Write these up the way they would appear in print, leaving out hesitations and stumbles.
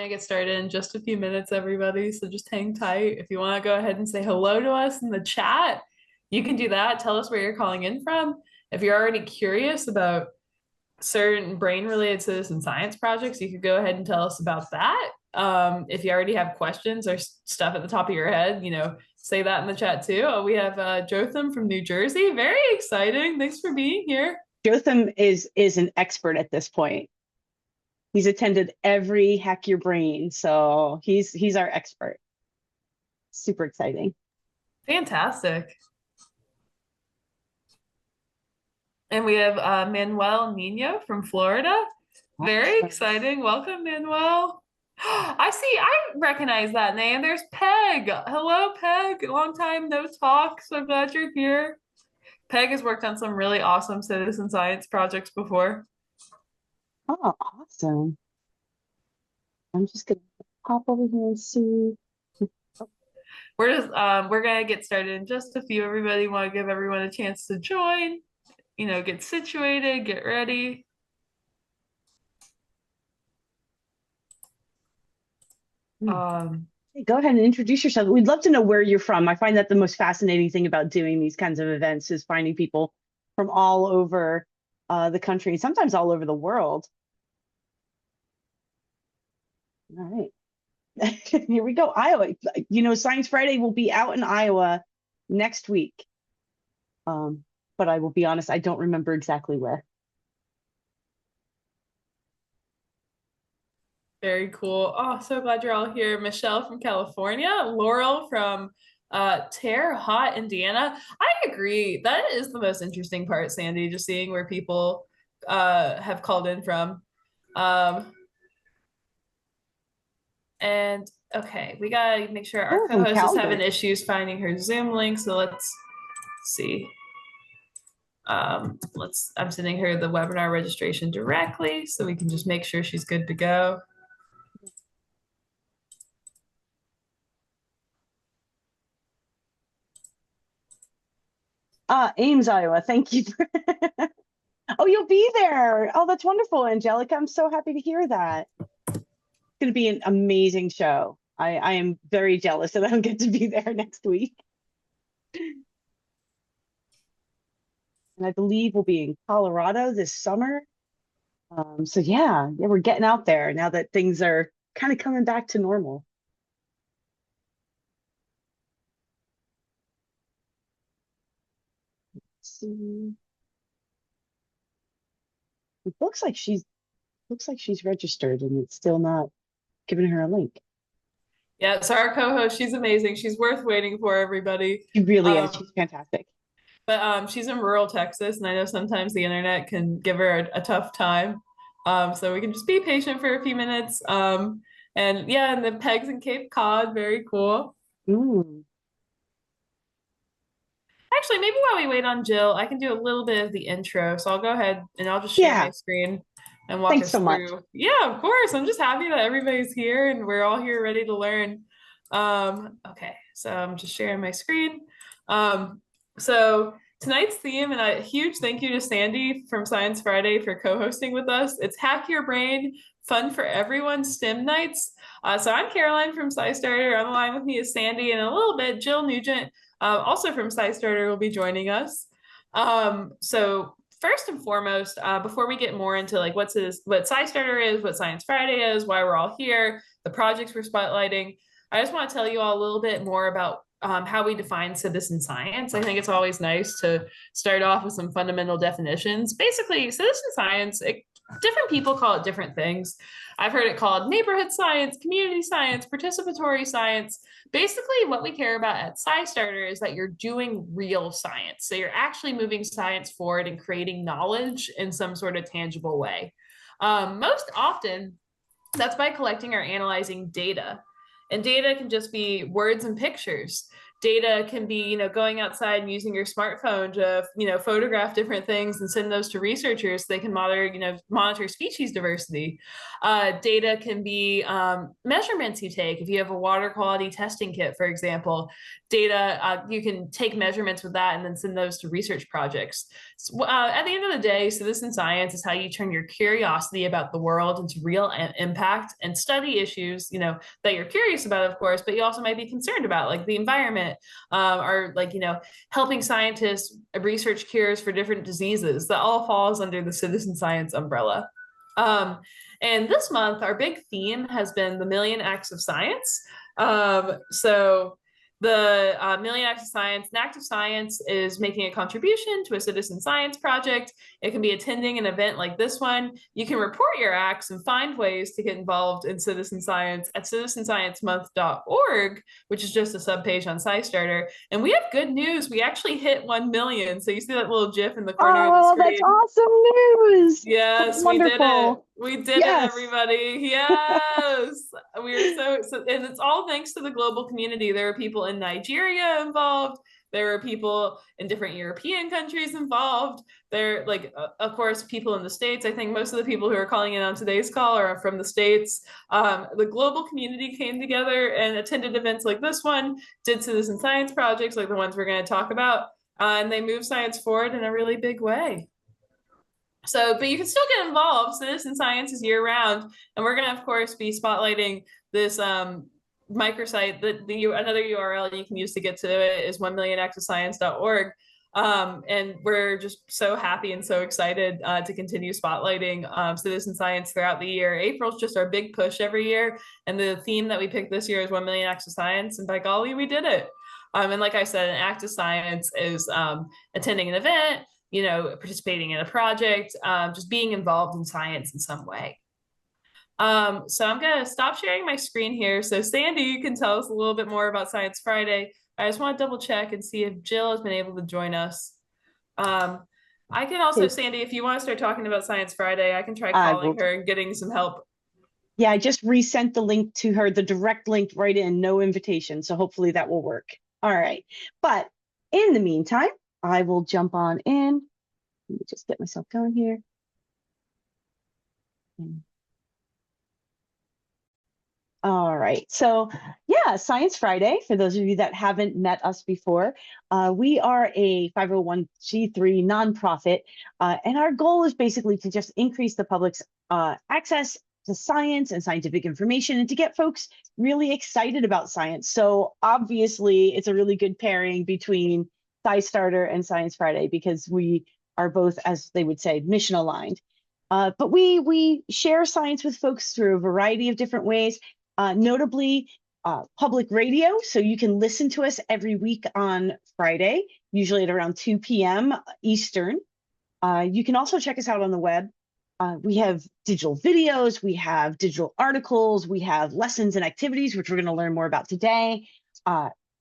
to get started in just a few minutes, everybody. So just hang tight. If you want to go ahead and say hello to us in the chat, you can do that. Tell us where you're calling in from. If you're already curious about certain brain-related citizen science projects, you could go ahead and tell us about that. If you already have questions or stuff at the top of your head, say that in the chat too. We have Jotham from New Jersey. Very exciting. Thanks for being here. Jotham is an expert at this point. He's attended every Hack Your Brain, so he's our expert. Super exciting. Fantastic. And we have Manuel Nino from Florida. Very exciting. Welcome, Manuel. I recognize that name. There's Peg. Hello, Peg. Long time no talk. So glad you're here. Peg has worked on some really awesome citizen science projects before. Oh, awesome. I'm just gonna pop over here and see. We're gonna get started in just a few. Everybody want to give everyone a chance to join, get situated, get ready. Go ahead and introduce yourself. We'd love to know where you're from. I find that the most fascinating thing about doing these kinds of events is finding people from all over the country, sometimes all over the world. All right, here we go. Iowa. Science Friday will be out in Iowa next week. But I will be honest, I don't remember exactly where. Very cool. Oh, so glad you're all here. Michelle from California, Laurel from Terre Haute, Indiana. I agree. That is the most interesting part, Sandy, just seeing where people have called in from. And okay, we gotta make sure our co-host is having issues finding her Zoom link. So let's see. I'm sending her the webinar registration directly so we can just make sure she's good to go. Ames, Iowa. Thank you. Oh, you'll be there. Oh, that's wonderful, Angelica. I'm so happy to hear that. It's going to be an amazing show. I am very jealous that I don't get to be there next week. And I believe we'll be in Colorado this summer. So yeah, we're getting out there now that things are kind of coming back to normal. Let's see. It looks like she's registered and it's still not giving her a link. Yeah, so our co-host, she's amazing. She's worth waiting for, everybody. She really is. She's fantastic. But she's in rural Texas, and I know sometimes the internet can give her a tough time. So we can just be patient for a few minutes. And the pegs in Cape Cod, very cool. Actually, maybe while we wait on Jill, I can do a little bit of the intro. So I'll go ahead and I'll just share my screen and walk us through. Much. Yeah, of course. I'm just happy that everybody's here and we're all here ready to learn. Okay, so I'm just sharing my screen. So tonight's theme, and a huge thank you to Sandy from Science Friday for co-hosting with us. It's Hack Your Brain, Fun for Everyone STEM Nights. So I'm Caroline from SciStarter. On the line with me is Sandy, and in a little bit, Jill Nugent, also from SciStarter, will be joining us. So first and foremost, before we get more into what SciStarter is, what Science Friday is, why we're all here, the projects we're spotlighting, I just want to tell you all a little bit more about how we define citizen science. I think it's always nice to start off with some fundamental definitions. Basically, citizen science, different people call it different things. I've heard it called neighborhood science, community science, participatory science. Basically, what we care about at SciStarter is that you're doing real science. So you're actually moving science forward and creating knowledge in some sort of tangible way. Most often, that's by collecting or analyzing data. And data can just be words and pictures. Data can be, going outside and using your smartphone to, photograph different things and send those to researchers so they can monitor species diversity. Data can be measurements you take. If you have a water quality testing kit, for example, data, you can take measurements with that and then send those to research projects. So, at the end of the day, citizen science is how you turn your curiosity about the world into real impact and study issues, that you're curious about, of course, but you also might be concerned about, like the environment, or like, helping scientists research cures for different diseases. That all falls under the citizen science umbrella. And this month, our big theme has been the Million Acts of Science. So the Million Acts of Science, an act of science is making a contribution to a citizen science project. It can be attending an event like this one. You can report your acts and find ways to get involved in citizen science at citizensciencemonth.org, which is just a subpage on SciStarter. And we have good news. We actually hit 1 million. So you see that little GIF in the corner of the Oh, that's screen. awesome news. Yes, That's we did it. wonderful. We did it, Yes. everybody. Yes. We are and it's all thanks to the global community. There are people in Nigeria involved. There are people in different European countries involved. There, like, of course, people in the States. I think most of the people who are calling in on today's call are from the States. The global community came together and attended events like this one, did citizen science projects like the ones we're going to talk about, and they moved science forward in a really big way. So, but you can still get involved. Citizen science is year round. And we're going to, of course, be spotlighting this microsite. Another URL you can use to get to it is 1millionactsofscience.org. And we're just so happy and so excited to continue spotlighting citizen science throughout the year. April's just our big push every year. And the theme that we picked this year is 1 million acts of science. And by golly, we did it. And like I said, an act of science is attending an event, participating in a project, just being involved in science in some way. So I'm going to stop sharing my screen here. So Sandy, you can tell us a little bit more about Science Friday. I just want to double check and see if Jill has been able to join us. I can also, Sandy, if you want to start talking about Science Friday, I can try calling her and getting some help. Yeah, I just resent the link to her, the direct link right in, no invitation. So hopefully that will work. All right. But in the meantime, I will jump on in. Let me just get myself going here. All right. So yeah, Science Friday, for those of you that haven't met us before, we are a 501c3 nonprofit, and our goal is basically to just increase the public's access to science and scientific information and to get folks really excited about science. So obviously, it's a really good pairing between SciStarter and Science Friday because we are both, as they would say, mission aligned. But we share science with folks through a variety of different ways. Notably, public radio. So you can listen to us every week on Friday, usually at around 2 p.m. Eastern. You can also check us out on the web. We have digital videos, we have digital articles, we have lessons and activities, which we're going to learn more about today.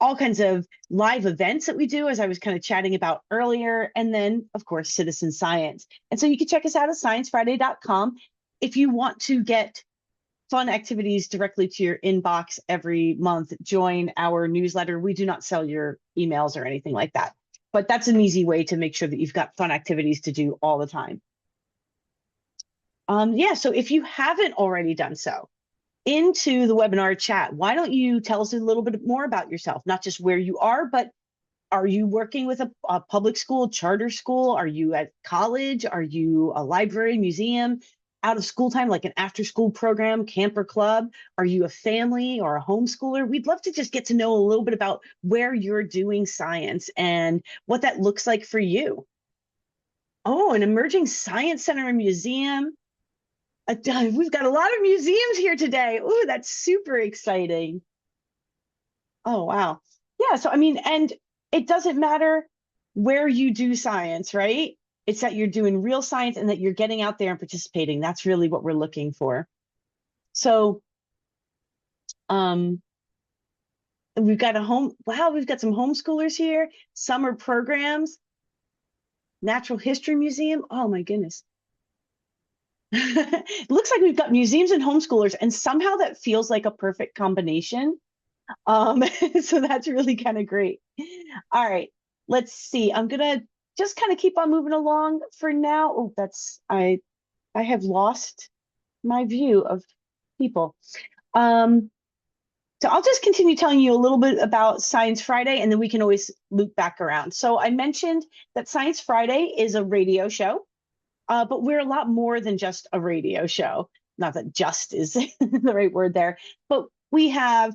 All kinds of live events that we do, as I was kind of chatting about earlier. And then, of course, citizen science. And so you can check us out at sciencefriday.com. If you want to get fun activities directly to your inbox every month, join our newsletter. We do not sell your emails or anything like that, but that's an easy way to make sure that you've got fun activities to do all the time. Yeah, so if you haven't already done so, into the webinar chat, why don't you tell us a little bit more about yourself, not just where you are, but are you working with a public school, charter school? Are you at college? Are you a library, museum? Out of school time, like an after school program, camper club? Are you a family or a homeschooler? We'd love to just get to know a little bit about where you're doing science and what that looks like for you. Oh, an emerging science center and museum. We've got a lot of museums here today. Ooh, that's super exciting. Oh, wow. Yeah, so I mean, and it doesn't matter where you do science, right? It's that you're doing real science and that you're getting out there and participating. That's really what we're looking for. So we've got we've got some homeschoolers here, summer programs, Natural History Museum. Oh my goodness. It looks like we've got museums and homeschoolers, and somehow that feels like a perfect combination So that's really kind of great. All right, let's see. I'm gonna just kind of keep on moving along for now. Oh, I have lost my view of people. Um, so I'll just continue telling you a little bit about Science Friday, and then we can always loop back around. So I mentioned that Science Friday is a radio show, but we're a lot more than just a radio show. Not that just is the right word there, but we have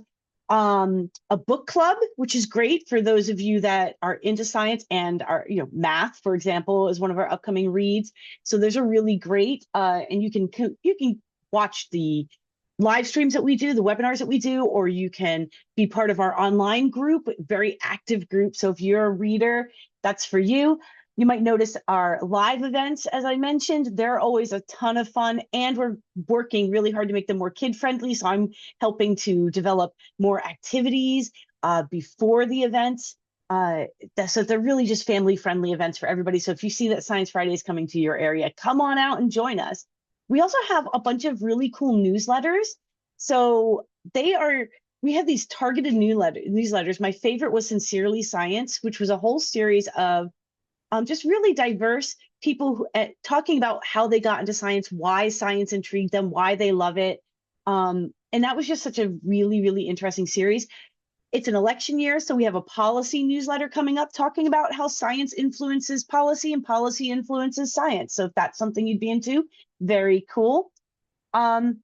a book club, which is great for those of you that are into science and are, math, for example, is one of our upcoming reads. So those are really great, and you can watch the live streams that we do, the webinars that we do, or you can be part of our online group, very active group. So if you're a reader, that's for you. You might notice our live events, as I mentioned, they're always a ton of fun, and we're working really hard to make them more kid-friendly. So I'm helping to develop more activities before the events. So they're really just family-friendly events for everybody. So if you see that Science Friday is coming to your area, come on out and join us. We also have a bunch of really cool newsletters. So we have these targeted newsletters. My favorite was Sincerely Science, which was a whole series of just really diverse people talking about how they got into science, why science intrigued them, why they love it. And that was just such a really, really interesting series. It's an election year, so we have a policy newsletter coming up talking about how science influences policy and policy influences science. So if that's something you'd be into, very cool. And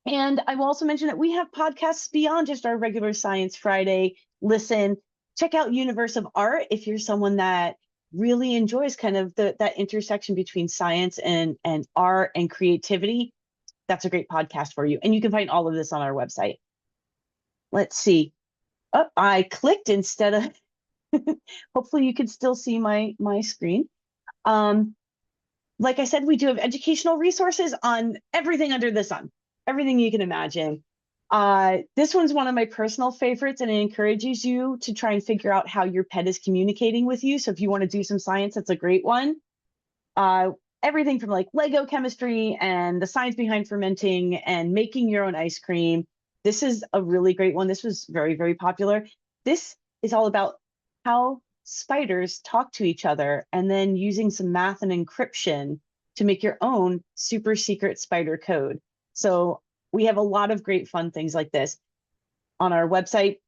I will also mention that we have podcasts beyond just our regular Science Friday listen. Check out Universe of Art if you're someone that really enjoys kind of that intersection between science and art and creativity. That's a great podcast for you. And you can find all of this on our website. Let's see. Oh, I clicked instead of, hopefully you can still see my screen. Like I said, we do have educational resources on everything under the sun, everything you can imagine. This one's one of my personal favorites, and it encourages you to try and figure out how your pet is communicating with you. So if you want to do some science, that's a great one. Everything from like Lego chemistry and the science behind fermenting and making your own ice cream. This is a really great one. This was very, very popular. This is all about how spiders talk to each other and then using some math and encryption to make your own super secret spider code. So we have a lot of great fun things like this on our website.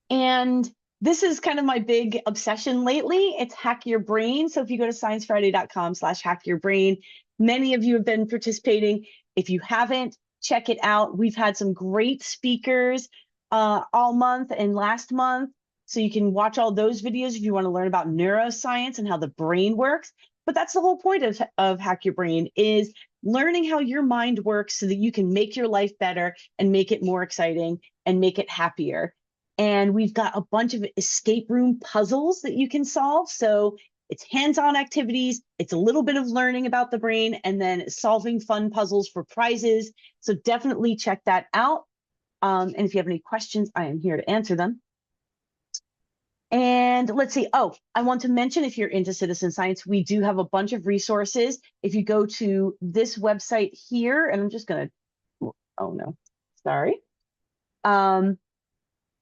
And this is kind of my big obsession lately. It's Hack Your Brain. So if you go to sciencefriday.com/hackyourbrain, many of you have been participating. If you haven't, check it out. We've had some great speakers all month and last month. So you can watch all those videos if you want to learn about neuroscience and how the brain works. But that's the whole point of Hack Your Brain, is learning how your mind works so that you can make your life better and make it more exciting and make it happier. And we've got a bunch of escape room puzzles that you can solve. So it's hands-on activities, it's a little bit of learning about the brain, and then solving fun puzzles for prizes. So definitely check that out. And if you have any questions, I am here to answer them. And let's see. Oh, I want to mention, if you're into citizen science, we do have a bunch of resources. If you go to this website here, and I'm just going to, oh no, sorry.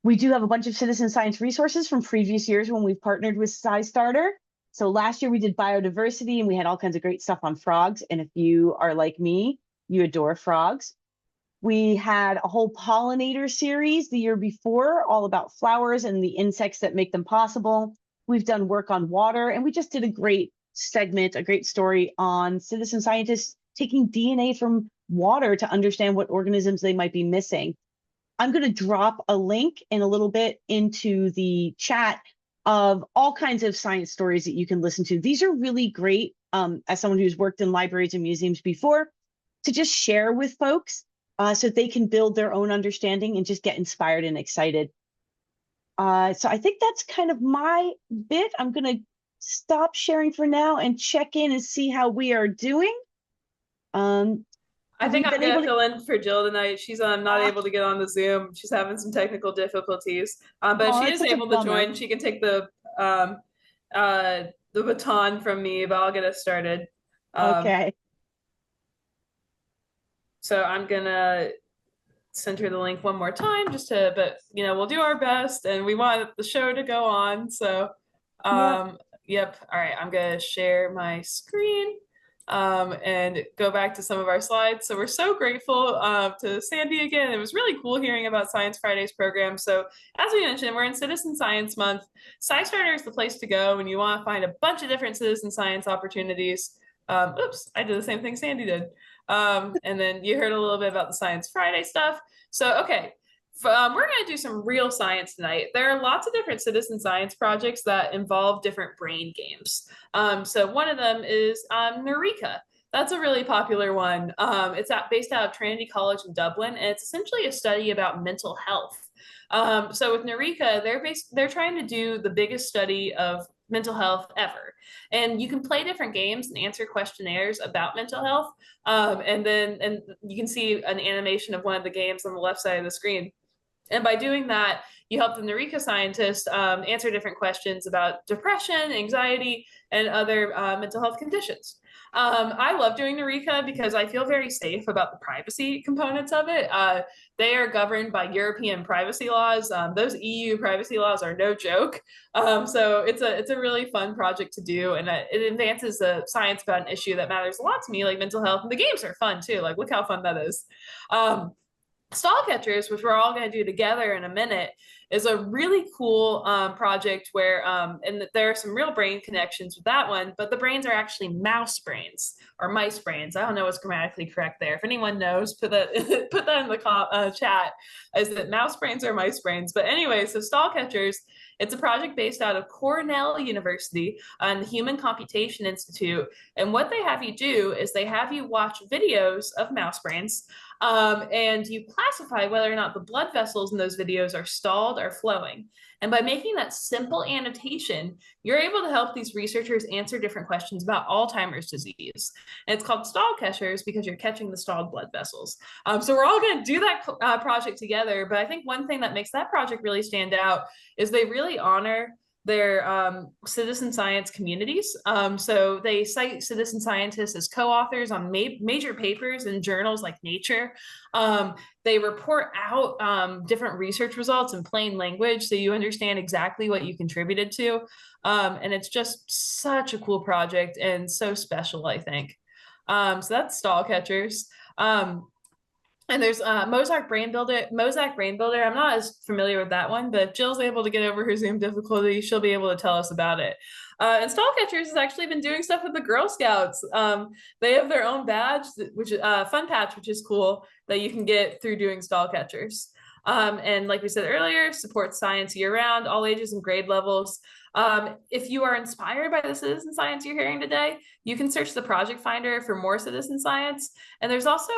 We do have a bunch of citizen science resources from previous years when we've partnered with SciStarter. So last year we did biodiversity, and we had all kinds of great stuff on frogs. And if you are like me, you adore frogs. We had a whole pollinator series the year before, all about flowers and the insects that make them possible. We've done work on water, and we just did a great segment, a great story on citizen scientists taking DNA from water to understand what organisms they might be missing. I'm going to drop a link in a little bit into the chat of all kinds of science stories that you can listen to. These are really great, as someone who's worked in libraries and museums before, to just share with folks so they can build their own understanding and just get inspired and excited. So I think that's kind of my bit. I'm going to stop sharing for now and check in and see how we are doing. I think I'm gonna fill in for Jill tonight. She's not able to get on the Zoom. She's having some technical difficulties. But if she is able to join, she can take the baton from me, but I'll get us started. Okay. So I'm gonna send her the link one more time but we'll do our best, and we want the show to go on. So, yep. All right, I'm gonna share my screen and go back to some of our slides. So we're so grateful to Sandy again. It was really cool hearing about Science Fridays program. So as we mentioned, we're in Citizen Science Month. SciStarter is the place to go when you want to find a bunch of different citizen science opportunities. Oops, I did the same thing Sandy did. And then you heard a little bit about the Science Friday stuff. So, okay, we're going to do some real science tonight. There are lots of different citizen science projects that involve different brain games. So one of them is Neureka. That's a really popular one. It's based out of Trinity College in Dublin, and it's essentially a study about mental health. So with Neureka, they're trying to do the biggest study of mental health ever. And you can play different games and answer questionnaires about mental health. And you can see an animation of one of the games on the left side of the screen. And by doing that, you help the Neureka scientists answer different questions about depression, anxiety, and other mental health conditions. I love doing Neureka because I feel very safe about the privacy components of it. They are governed by European privacy laws. Those EU privacy laws are no joke. So it's a really fun project to do, and it advances the science about an issue that matters a lot to me, like mental health. And the games are fun too. Like, look how fun that is. Stall Catchers, which we're all going to do together in a minute, is a really cool project where, and there are some real brain connections with that one, but the brains are actually mouse brains or mice brains. I don't know what's grammatically correct there. If anyone knows, put that in the chat. Is it mouse brains or mice brains? But anyway, so Stall Catchers, it's a project based out of Cornell University and the Human Computation Institute. And what they have you do is they have you watch videos of mouse brains, and you classify whether or not the blood vessels in those videos are stalled or flowing. And by making that simple annotation, you're able to help these researchers answer different questions about Alzheimer's disease. And it's called Stall Catchers because you're catching the stalled blood vessels. So we're all going to do that project together. But I think one thing that makes that project really stand out is they really honor their citizen science communities. So they cite citizen scientists as co-authors on major papers in journals like Nature. They report out different research results in plain language so you understand exactly what you contributed to. And it's just such a cool project and so special, I think. So that's Stall Catchers. And there's Mosaic Brain Builder. I'm not as familiar with that one, but if Jill's able to get over her Zoom difficulty, she'll be able to tell us about it. And Stall Catchers has actually been doing stuff with the Girl Scouts. They have their own badge, which is fun patch, which is cool, that you can get through doing Stall Catchers. And like we said earlier, supports science year-round, all ages and grade levels. If you are inspired by the citizen science you're hearing today, you can search the project finder for more citizen science. And there's also,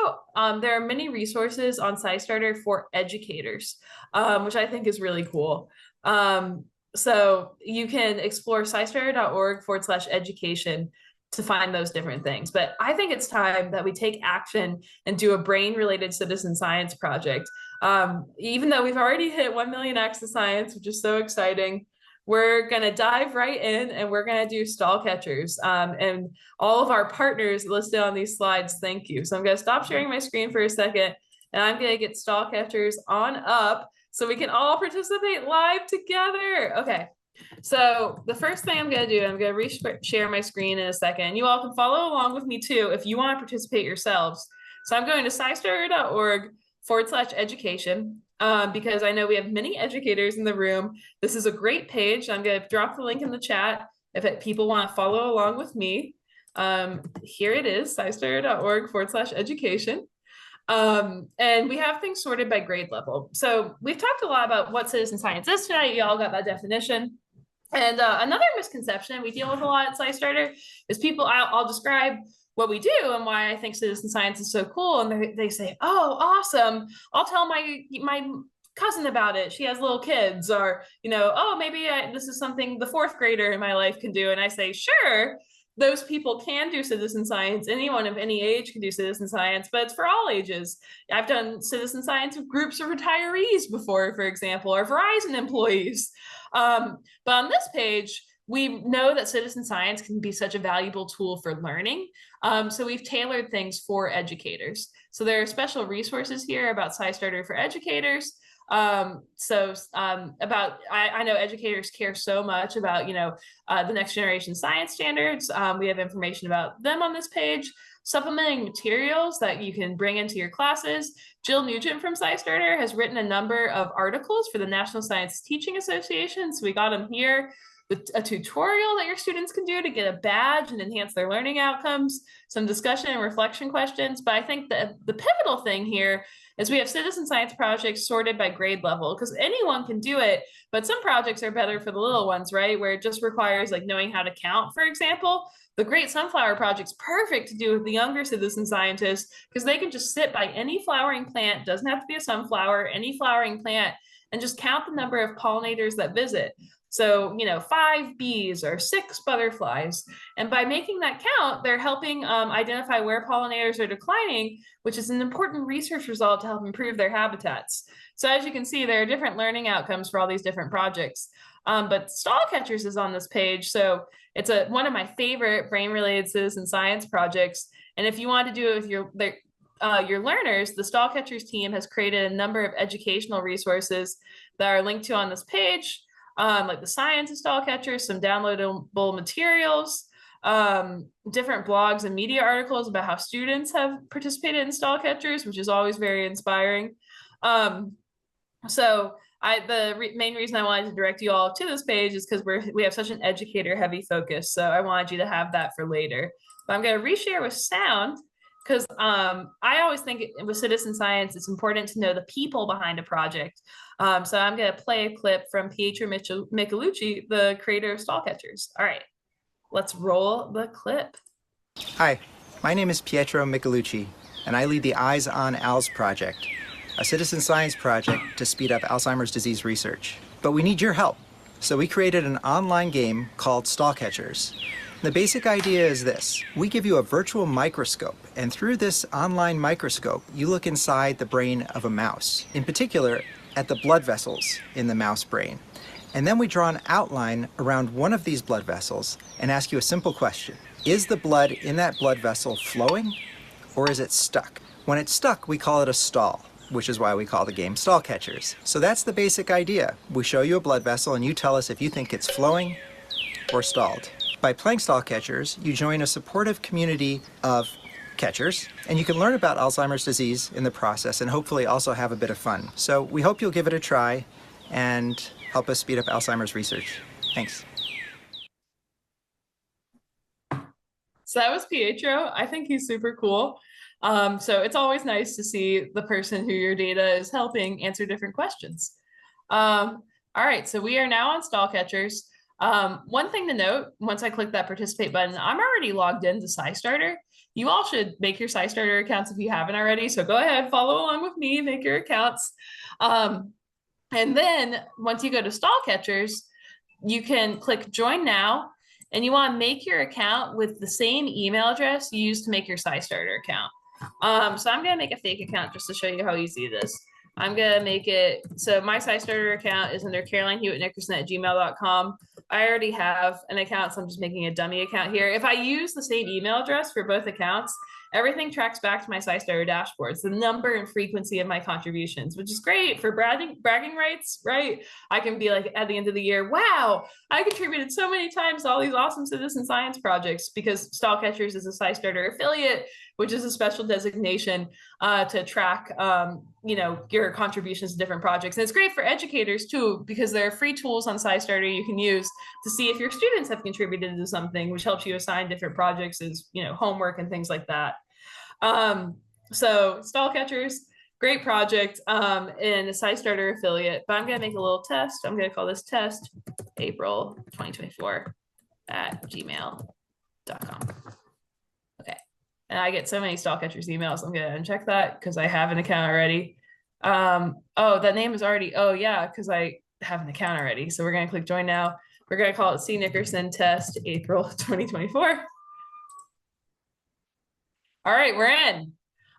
there are many resources on SciStarter for educators, which I think is really cool. So you can explore scistarter.org/education to find those different things. But I think it's time that we take action and do a brain-related citizen science project. Even though we've already hit 1 million acts of science, which is so exciting, we're going to dive right in and we're going to do Stall Catchers. And all of our partners listed on these slides, thank you. So I'm going to stop sharing my screen for a second, and I'm going to get Stall Catchers on up so we can all participate live together. Okay. So the first thing I'm going to do, I'm going to share my screen in a second. You all can follow along with me too if you want to participate yourselves. So I'm going to scistarter.org/education. Because I know we have many educators in the room. This is a great page. I'm going to drop the link in the chat if people want to follow along with me. Here it is, scistarter.org/education. And we have things sorted by grade level. So we've talked a lot about what citizen science is tonight. You all got that definition. And another misconception we deal with a lot at SciStarter is I'll describe what we do and why I think citizen science is so cool. And they say, oh, awesome. I'll tell my cousin about it. She has little kids. Or, oh, maybe this is something the fourth grader in my life can do. And I say, sure, those people can do citizen science. Anyone of any age can do citizen science, but it's for all ages. I've done citizen science with groups of retirees before, for example, or Verizon employees. But on this page, we know that citizen science can be such a valuable tool for learning. So we've tailored things for educators. So there are special resources here about SciStarter for educators. I know educators care so much about, the next generation science standards. We have information about them on this page. Supplementing materials that you can bring into your classes. Jill Nugent from SciStarter has written a number of articles for the National Science Teaching Association. So we got them here. A tutorial that your students can do to get a badge and enhance their learning outcomes, some discussion and reflection questions. But I think the pivotal thing here is we have citizen science projects sorted by grade level, because anyone can do it, but some projects are better for the little ones, right? Where it just requires like knowing how to count, for example. The Great Sunflower Project's perfect to do with the younger citizen scientists, because they can just sit by any flowering plant, doesn't have to be a sunflower, any flowering plant, and just count the number of pollinators that visit. So, 5 bees or 6 butterflies. And by making that count, they're helping identify where pollinators are declining, which is an important research result to help improve their habitats. So as you can see, there are different learning outcomes for all these different projects. But stall catchers is on this page. So it's one of my favorite brain-related citizen science projects. And if you want to do it with your learners, the stall catchers team has created a number of educational resources that are linked to on this page. Like the science of stall catchers, some downloadable materials, different blogs and media articles about how students have participated in stall catchers, which is always very inspiring. The main reason I wanted to direct you all to this page is because we have such an educator heavy focus. So I wanted you to have that for later. But I'm going to reshare with sound, because I always think with citizen science, it's important to know the people behind a project. So I'm going to play a clip from Pietro Michelucci, the creator of stall catchers. All right, let's roll the clip. Hi, my name is Pietro Michelucci, and I lead the Eyes on ALS project, a citizen science project to speed up Alzheimer's disease research. But we need your help. So we created an online game called Stall Catchers. The basic idea is this. We give you a virtual microscope, and through this online microscope, you look inside the brain of a mouse. In particular, at the blood vessels in the mouse brain. And then we draw an outline around one of these blood vessels and ask you a simple question. Is the blood in that blood vessel flowing, or is it stuck? When it's stuck, we call it a stall, which is why we call the game Stall Catchers. So that's the basic idea. We show you a blood vessel and you tell us if you think it's flowing or stalled. By playing Stall Catchers, you join a supportive community of catchers, and you can learn about Alzheimer's disease in the process and hopefully also have a bit of fun. So we hope you'll give it a try and help us speed up Alzheimer's research. Thanks. So that was Pietro. I think he's super cool. So it's always nice to see the person who your data is helping answer different questions. All right, so we are now on stall catchers. One thing to note, once I click that participate button, I'm already logged into SciStarter. You all should make your SciStarter accounts if you haven't already. So go ahead, follow along with me, make your accounts. And then once you go to stall catchers, you can click join now, and you want to make your account with the same email address you used to make your SciStarter account. So I'm going to make a fake account just to show you how easy it is. I'm going to make it, so my SciStarter account is under carolinehewittnickerson@gmail.com. I already have an account, so I'm just making a dummy account here. If I use the same email address for both accounts, everything tracks back to my SciStarter dashboards, the number and frequency of my contributions, which is great for bragging rights, right? I can be like at the end of the year, wow, I contributed so many times to all these awesome citizen science projects, because Stall Catchers is a SciStarter affiliate, which is a special designation to track your contributions to different projects. And it's great for educators too, because there are free tools on SciStarter you can use to see if your students have contributed to something, which helps you assign different projects as homework and things like that. So Stall Catchers, great project, and a SciStarter affiliate. But I'm gonna make a little test. I'm gonna call this test April 2024 at gmail.com. Okay. And I get so many Stall Catchers emails. I'm gonna uncheck that because I have an account already. Oh, that name is already, oh yeah, because I have an account already. So we're gonna click join now. We're gonna call it C. Nickerson Test April 2024. All right, we're in.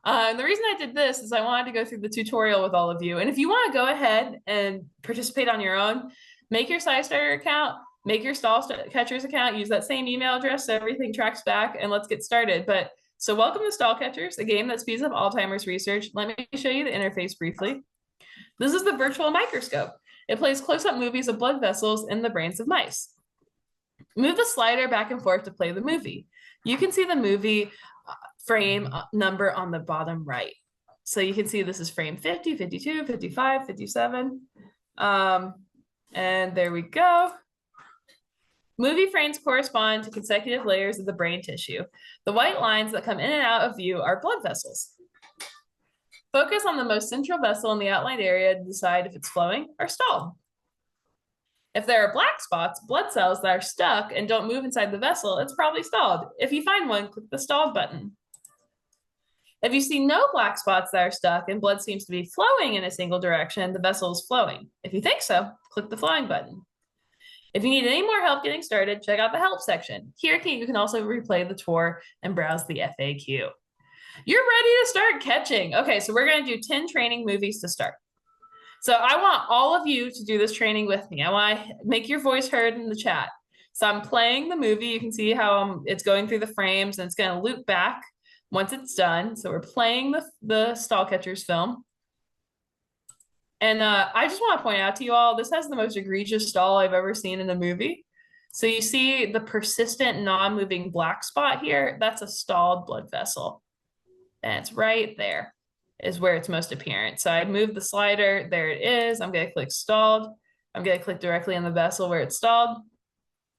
The reason I did this is I wanted to go through the tutorial with all of you. And if you want to go ahead and participate on your own, make your SciStarter account, make your stall catchers account, use that same email address so everything tracks back, and let's get started. So welcome to Stall Catchers, a game that speeds up Alzheimer's research. Let me show you the interface briefly. This is the virtual microscope. It plays close-up movies of blood vessels in the brains of mice. Move the slider back and forth to play the movie. You can see the movie frame number on the bottom right. So you can see this is frame 50, 52, 55, 57. And there we go. Movie frames correspond to consecutive layers of the brain tissue. The white lines that come in and out of view are blood vessels. Focus on the most central vessel in the outlined area to decide if it's flowing or stalled. If there are black spots, blood cells that are stuck and don't move inside the vessel, it's probably stalled. If you find one, click the stalled button. If you see no black spots that are stuck and blood seems to be flowing in a single direction, the vessel is flowing. If you think so, click the flowing button. If you need any more help getting started, check out the help section. Here you can also replay the tour and browse the FAQ. You're ready to start catching. Okay, so we're going to do 10 training movies to start. So I want all of you to do this training with me. I want to make your voice heard in the chat. So I'm playing the movie. You can see how it's going through the frames, and it's going to loop back once it's done. So we're playing the Stall Catchers film. And I just want to point out to you all, this has the most egregious stall I've ever seen in the movie. So you see the persistent non-moving black spot here? That's a stalled blood vessel. And it's right there is where it's most apparent. So I moved the slider. There it is. I'm going to click stalled. I'm going to click directly on the vessel where it's stalled.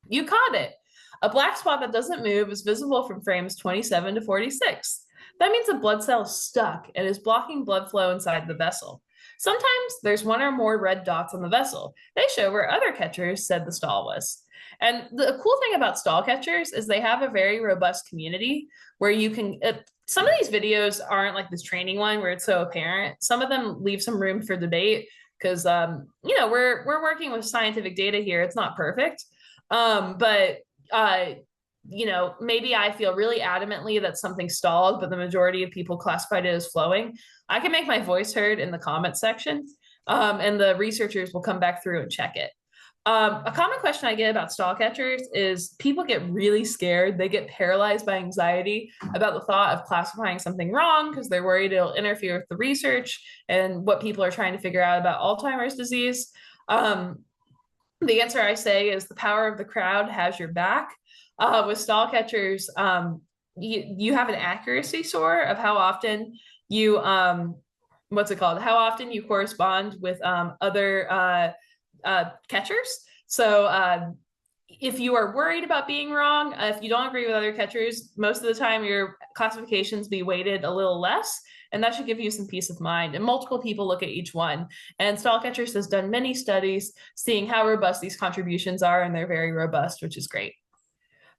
You caught it. A black spot that doesn't move is visible from frames 27 to 46. That means the blood cell is stuck and is blocking blood flow inside the vessel. Sometimes there's one or more red dots on the vessel. They show where other catchers said the stall was. And the cool thing about stall catchers is they have a very robust community where you can, some of these videos aren't like this training one where it's so apparent. Some of them leave some room for debate because, you know, we're working with scientific data here. It's not perfect. You know, maybe I feel really adamantly that something stalled, but the majority of people classified it as flowing. I can make my voice heard in the comments section, and the researchers will come back through and check it. A common question I get about stall catchers is people get really scared. They get paralyzed by anxiety about the thought of classifying something wrong because they're worried it'll interfere with the research and what people are trying to figure out about Alzheimer's disease. The answer I say is the power of the crowd has your back. With stall catchers, you have an accuracy score of how often you, what's it called? How often you correspond with other catchers. So if you are worried about being wrong, if you don't agree with other catchers, most of the time your classifications be weighted a little less, and that should give you some peace of mind. And multiple people look at each one. And Stall Catchers has done many studies seeing how robust these contributions are, and they're very robust, which is great.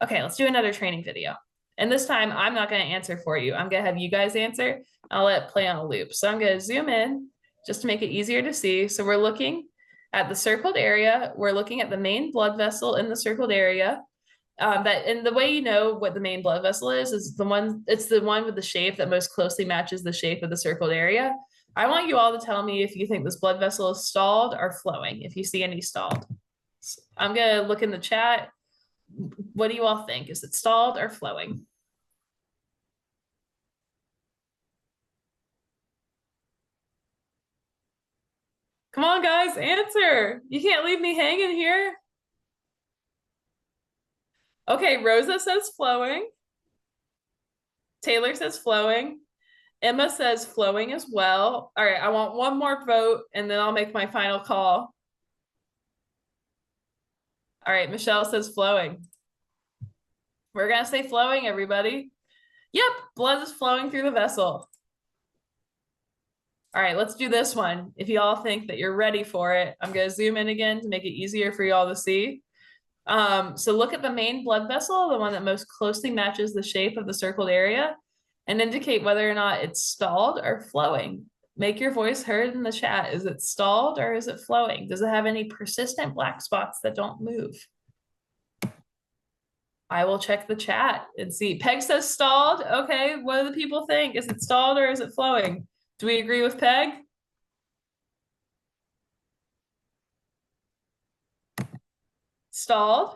Okay, let's do another training video. And this time I'm not going to answer for you. I'm going to have you guys answer. I'll let it play on a loop. So I'm going to zoom in just to make it easier to see. So we're looking at the circled area. We're looking at the main blood vessel in the circled area. And the way you know what the main blood vessel is it's the one with the shape that most closely matches the shape of the circled area. I want you all to tell me if you think this blood vessel is stalled or flowing, if you see any stalled. So I'm going to look in the chat. What do you all think? Is it stalled or flowing? Come on, guys, answer. You can't leave me hanging here. Okay, Rosa says flowing. Taylor says flowing. Emma says flowing as well. All right, I want one more vote, and then I'll make my final call. All right, Michelle says flowing. We're going to say flowing, everybody. Yep, blood is flowing through the vessel. All right, let's do this one. If you all think that you're ready for it, I'm going to zoom in again to make it easier for you all to see. So look at the main blood vessel, the one that most closely matches the shape of the circled area, and indicate whether or not it's stalled or flowing. Make your voice heard in the chat. Is it stalled or is it flowing? Does it have any persistent black spots that don't move? I will check the chat and see. Peg says stalled. Okay, what do the people think? Is it stalled or is it flowing? Do we agree with Peg? Stalled.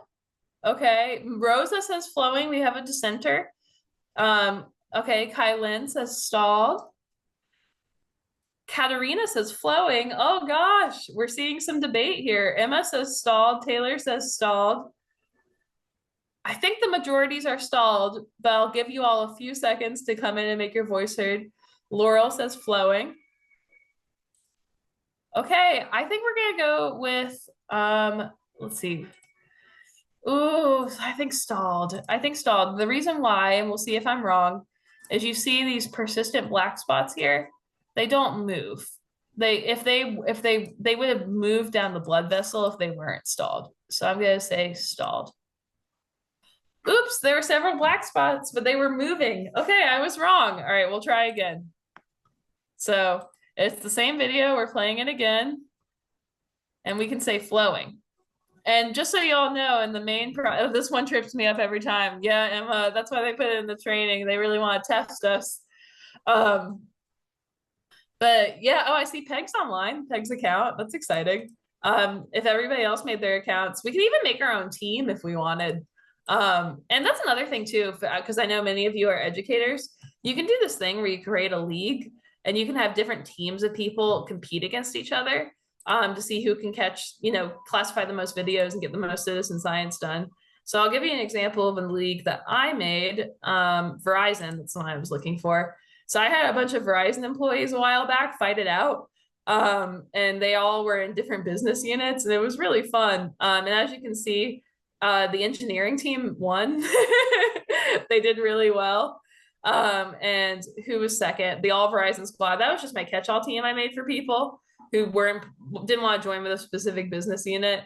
Okay. Rosa says flowing. We have a dissenter. Okay. Kylan says stalled. Katerina says flowing. Oh gosh, we're seeing some debate here. Emma says stalled. Taylor says stalled. I think the majorities are stalled, but I'll give you all a few seconds to come in and make your voice heard. Laurel says flowing. Okay, I think we're gonna go with let's see. Ooh, I think stalled. I think stalled. The reason why, and we'll see if I'm wrong, is you see these persistent black spots here. They don't move. They would have moved down the blood vessel if they weren't stalled. So I'm gonna say stalled. Oops, there were several black spots, but they were moving. Okay, I was wrong. All right, we'll try again. So it's the same video. We're playing it again. And we can say flowing. And just so y'all know, in the main this one trips me up every time. Yeah, Emma, that's why they put it in the training. They really want to test us. But yeah, oh, I see Peg's online, Peg's account. That's exciting. If everybody else made their accounts, we could even make our own team if we wanted. And that's another thing too, because I know many of you are educators. You can do this thing where you create a league and you can have different teams of people compete against each other to see who can catch, classify the most videos and get the most citizen science done. So I'll give you an example of a league that I made, Verizon, that's the one I was looking for. So I had a bunch of Verizon employees a while back fight it out. And they all were in different business units and it was really fun. And as you can see, the engineering team won. They did really well. And who was second? The All Verizon Squad. That was just my catch-all team I made for people who didn't want to join with a specific business unit.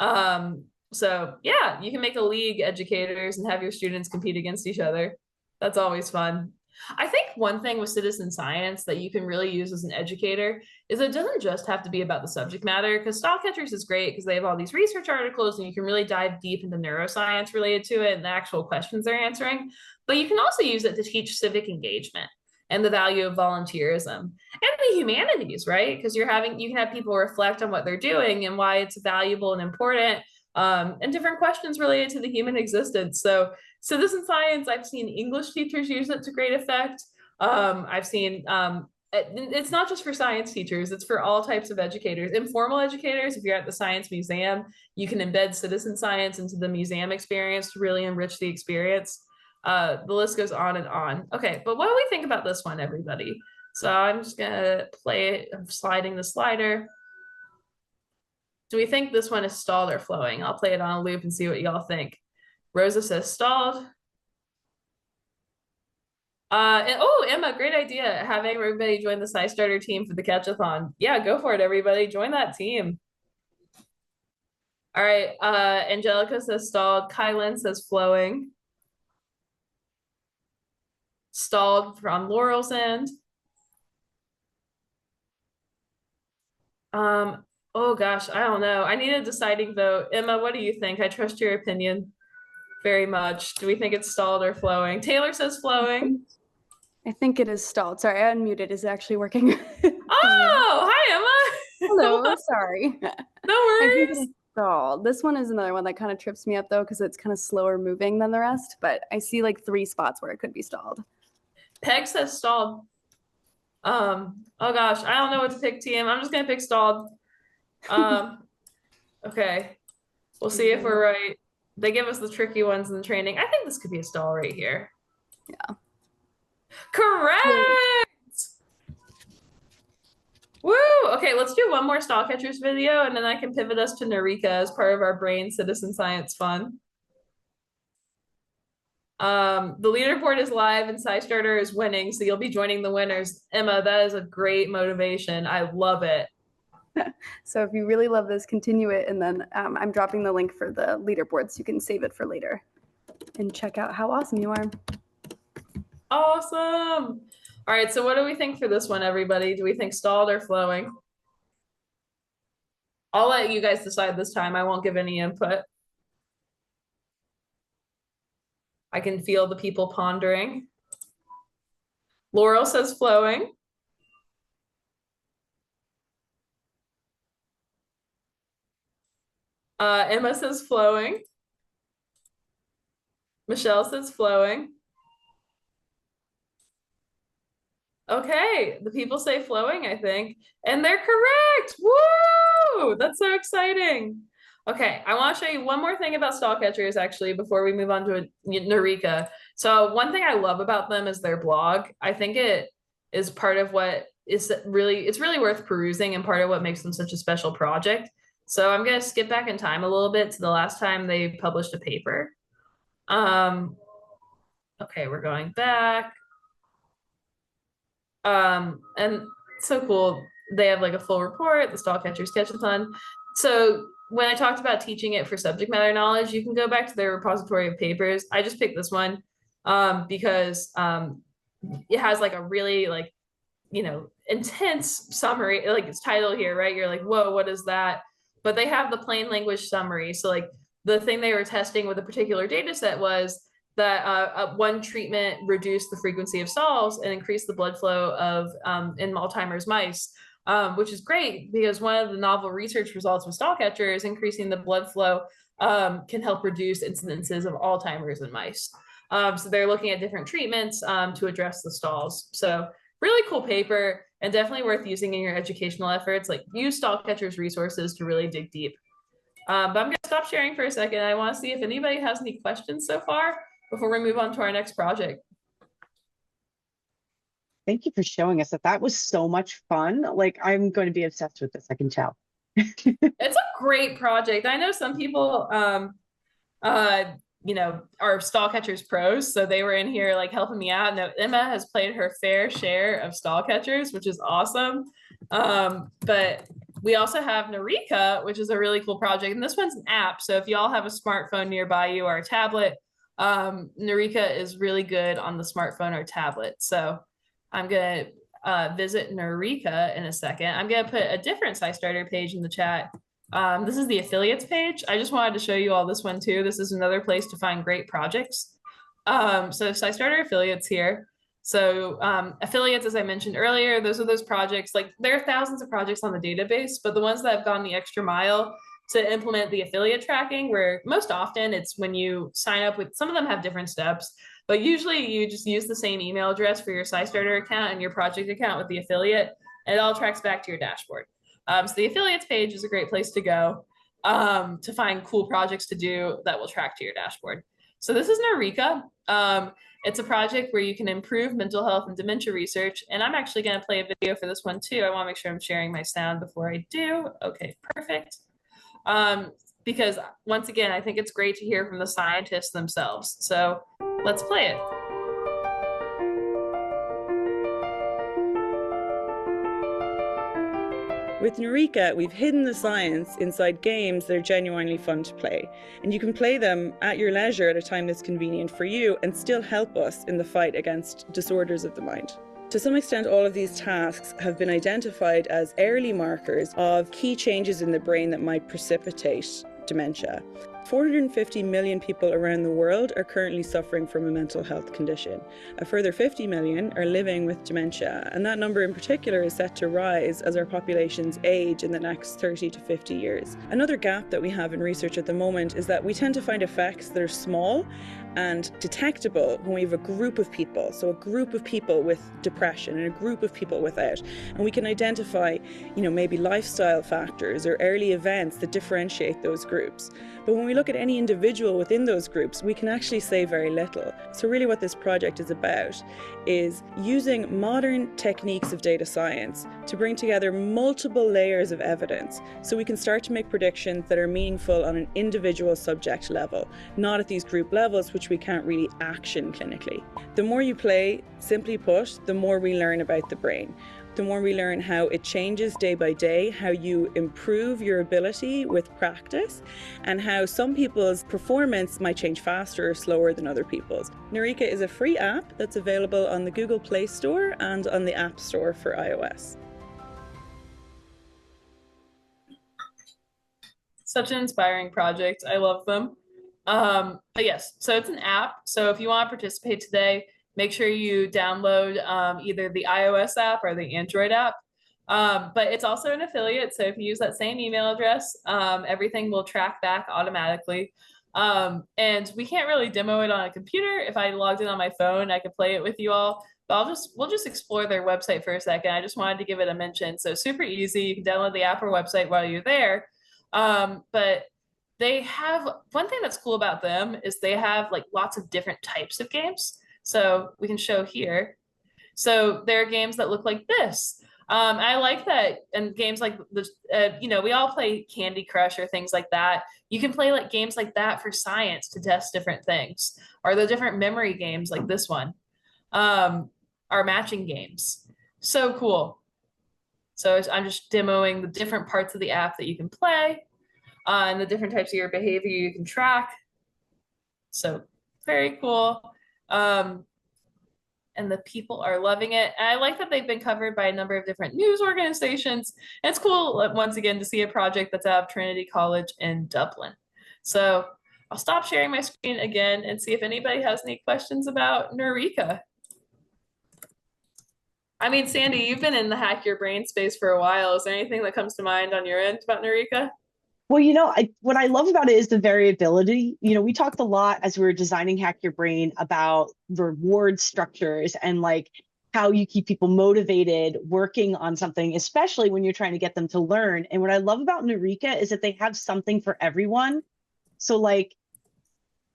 So yeah, you can make a league, educators, and have your students compete against each other. That's always fun. I think one thing with citizen science that you can really use as an educator is it doesn't just have to be about the subject matter, because Style Catchers is great because they have all these research articles and you can really dive deep into neuroscience related to it and the actual questions they're answering. But you can also use it to teach civic engagement and the value of volunteerism and the humanities, right? Because you can have people reflect on what they're doing and why it's valuable and important, and different questions related to the human existence. So citizen science, I've seen English teachers use it to great effect. I've seen, it's not just for science teachers, it's for all types of educators. Informal educators, if you're at the Science Museum, you can embed citizen science into the museum experience to really enrich the experience. The list goes on and on. Okay, but what do we think about this one, everybody? So I'm just gonna play it. I'm sliding the slider. Do we think this one is stalled or flowing? I'll play it on a loop and see what y'all think. Rosa says stalled. Oh, Emma, great idea. Having everybody join the SciStarter team for the catch-a-thon. Yeah, go for it, everybody. Join that team. All right, Angelica says stalled. Kylan says flowing. Stalled from Laurel's end. Oh gosh, I don't know. I need a deciding vote. Emma, what do you think? I trust your opinion very much. Do we think it's stalled or flowing? Taylor says flowing. I think it is stalled. Sorry, I unmuted. Is it actually working? Oh, hi, Emma. Hello, sorry. No worries. I think it's stalled. This one is another one that kind of trips me up though, because it's kind of slower moving than the rest, but I see like 3 spots where it could be stalled. Peg says stalled. Oh gosh, I don't know what to pick, team. I'm just gonna pick stalled. Okay. We'll see if we're right. They give us the tricky ones in the training. I think this could be a stall right here. Yeah. Correct! Woo! Okay, let's do one more stall catchers video and then I can pivot us to Neureka as part of our brain citizen science fun. The leaderboard is live and SciStarter is winning, so you'll be joining the winners. Emma, that is a great motivation. I love it. So if you really love this, continue it. And then I'm dropping the link for the leaderboard so you can save it for later and check out how awesome you are. Awesome. All right, so what do we think for this one, everybody? Do we think stalled or flowing? I'll let you guys decide this time. I won't give any input. I can feel the people pondering. Laurel says flowing. Emma says flowing. Michelle says flowing. Okay, the people say flowing, I think, and they're correct. Woo! That's so exciting. Okay, I want to show you one more thing about stall catchers actually before we move on to Neureka. So one thing I love about them is their blog. I think it is part of what is really, it's really worth perusing and part of what makes them such a special project. So I'm going to skip back in time a little bit to the last time they published a paper. Okay, we're going back. And so cool. They have like a full report, the stall catcher sketchathon. So when I talked about teaching it for subject matter knowledge, you can go back to their repository of papers. I just picked this one because it has like a really like, you know, intense summary, like its title here, right? You're like, whoa, what is that? But they have the plain language summary. So like the thing they were testing with a particular data set was that one treatment reduced the frequency of stalls and increased the blood flow of in Alzheimer's mice, which is great because one of the novel research results with stall catcher is increasing the blood flow can help reduce incidences of Alzheimer's in mice. So they're looking at different treatments to address the stalls. So really cool paper and definitely worth using in your educational efforts. Like use stall catcher's resources to really dig deep. But I'm going to stop sharing for a second. I want to see if anybody has any questions so far before we move on to our next project. Thank you for showing us that. That was so much fun. Like, I'm going to be obsessed with this, I can tell. It's a great project. I know some people, you know, are stall catchers pros, so they were in here like helping me out. Now Emma has played her fair share of stall catchers, which is awesome. But we also have Neureka, which is a really cool project, and this one's an app. So if y'all have a smartphone nearby you or a tablet, Neureka is really good on the smartphone or tablet. So I'm gonna visit Neureka in a second. I'm gonna put a different SciStarter page in the chat. This is the affiliates page. I just wanted to show you all this one too. This is another place to find great projects. So SciStarter affiliates here. So affiliates, as I mentioned earlier, those are those projects, like there are thousands of projects on the database, but the ones that have gone the extra mile to implement the affiliate tracking, where most often it's when you sign up with, some of them have different steps, but usually you just use the same email address for your SciStarter account and your project account with the affiliate, and it all tracks back to your dashboard. So the affiliates page is a great place to go to find cool projects to do that will track to your dashboard. So this is Neureka. It's a project where you can improve mental health and dementia research. And I'm actually going to play a video for this one too. I want to make sure I'm sharing my sound before I do. Okay, perfect. Because once again, I think it's great to hear from the scientists themselves. So let's play it. With Neureka, we've hidden the science inside games that are genuinely fun to play. And you can play them at your leisure at a time that's convenient for you and still help us in the fight against disorders of the mind. To some extent, all of these tasks have been identified as early markers of key changes in the brain that might precipitate dementia. 450 million people around the world are currently suffering from a mental health condition. A further 50 million are living with dementia, and that number in particular is set to rise as our populations age in the next 30 to 50 years. Another gap that we have in research at the moment is that we tend to find effects that are small and detectable when we have a group of people, so a group of people with depression and a group of people without, and we can identify, maybe lifestyle factors or early events that differentiate those groups. But when we look at any individual within those groups, we can actually say very little. So really what this project is about is using modern techniques of data science to bring together multiple layers of evidence so we can start to make predictions that are meaningful on an individual subject level, not at these group levels which we can't really action clinically. The more you play, simply put, the more we learn about the brain. The more we learn how it changes day by day, how you improve your ability with practice, and how some people's performance might change faster or slower than other people's. Neureka is a free app that's available on the Google Play Store and on the App Store for iOS. Such an inspiring project. I love them. But yes, so it's an app. So if you want to participate today, make sure you download either the iOS app or the Android app. But it's also an affiliate. So if you use that same email address, everything will track back automatically. And we can't really demo it on a computer. If I logged in on my phone, I could play it with you all. But we'll just explore their website for a second. I just wanted to give it a mention. So super easy. You can download the app or website while you're there. But they have, one thing that's cool about them is they have like lots of different types of games. So we can show here. So there are games that look like this. I like that, and games like this, we all play Candy Crush or things like that. You can play like games like that for science to test different things, or the different memory games like this one, are matching games. So cool. So I'm just demoing the different parts of the app that you can play, and the different types of your behavior you can track. So very cool. And the people are loving it. And I like that they've been covered by a number of different news organizations. And it's cool, once again, to see a project that's out of Trinity College in Dublin. So I'll stop sharing my screen again and see if anybody has any questions about Neureka. I mean, Sandy, you've been in the hack your brain space for a while. Is there anything that comes to mind on your end about Neureka? Well, what I love about it is the variability. We talked a lot as we were designing Hack Your Brain about reward structures and like how you keep people motivated working on something, especially when you're trying to get them to learn. And what I love about Neureka is that they have something for everyone. So like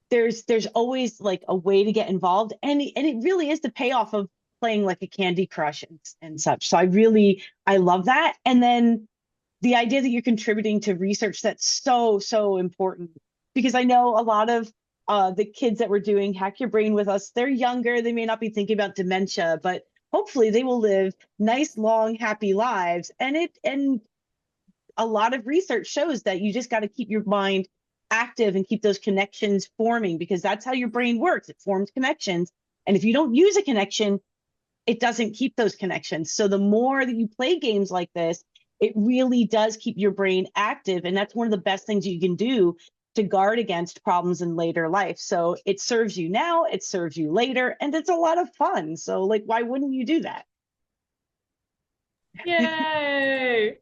there's always like a way to get involved, and it really is the payoff of playing like a Candy Crush and such. So I love that. And then the idea that you're contributing to research that's so important, because I know a lot of the kids that were doing Hack Your Brain with us, they're younger, they may not be thinking about dementia, but hopefully they will live nice, long, happy lives. And a lot of research shows that you just got to keep your mind active and keep those connections forming, because that's how your brain works. It forms connections. And if you don't use a connection, it doesn't keep those connections. So the more that you play games like this, it really does keep your brain active. And that's one of the best things you can do to guard against problems in later life. So it serves you now, it serves you later, and it's a lot of fun. So like, why wouldn't you do that? Yay!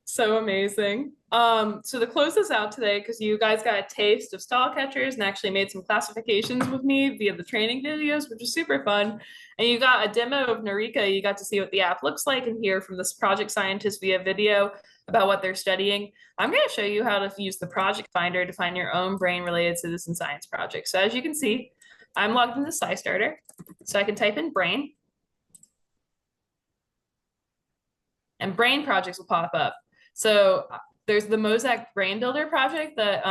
So amazing. So to close this out today, because you guys got a taste of stall catchers and actually made some classifications with me via the training videos, which is super fun. And you got a demo of Neureka. You got to see what the app looks like and hear from this project scientist via video about what they're studying. I'm going to show you how to use the project finder to find your own brain-related citizen science project. So as you can see, I'm logged into SciStarter. So I can type in brain, and brain projects will pop up. So there's the Mosaic Brain Builder project that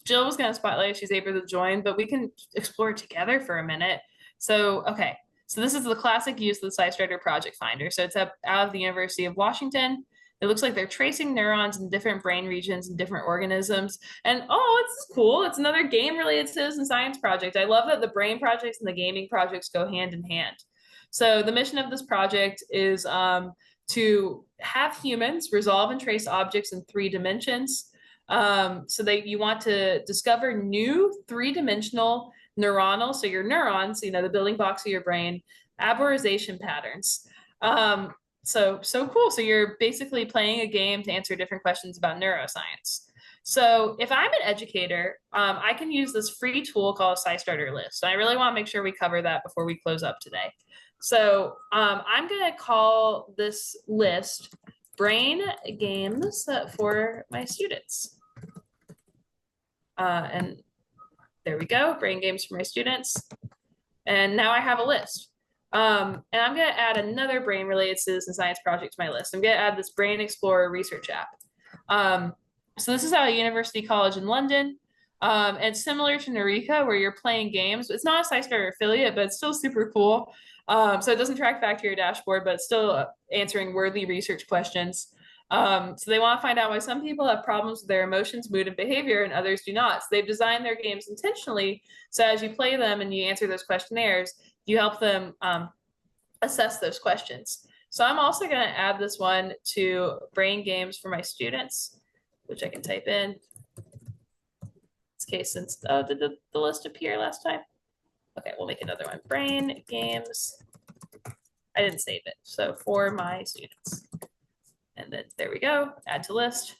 Jill was going to spotlight if she's able to join, but we can explore together for a minute. So, okay. So this is the classic use of the SciStarter project finder. So it's out of the University of Washington. It looks like they're tracing neurons in different brain regions and different organisms. And oh, it's cool. It's another game-related citizen science project. I love that the brain projects and the gaming projects go hand in hand. So the mission of this project is to have humans resolve and trace objects in 3 dimensions. So you want to discover new 3-dimensional neuronal, so your neurons, the building blocks of your brain, arborization patterns. So cool. So you're basically playing a game to answer different questions about neuroscience. So if I'm an educator, I can use this free tool called SciStarter List. And I really want to make sure we cover that before we close up today. So I'm going to call this list Brain Games for my students. And there we go, Brain Games for my students. And now I have a list. And I'm going to add another brain-related citizen science project to my list. I'm going to add this Brain Explorer research app. So this is out of University College in London. And similar to Neureka, where you're playing games. It's not a SciStarter affiliate, but it's still super cool. So it doesn't track back to your dashboard, but it's still answering worthy research questions. So they want to find out why some people have problems with their emotions, mood, and behavior, and others do not. So they've designed their games intentionally. So as you play them and you answer those questionnaires, you help them assess those questions. So I'm also going to add this one to Brain Games for my students, which I can type in. This case, since did the list appear last time? Okay, we'll make another one. Brain Games. I didn't save it. So for my students. And then there we go, add to list.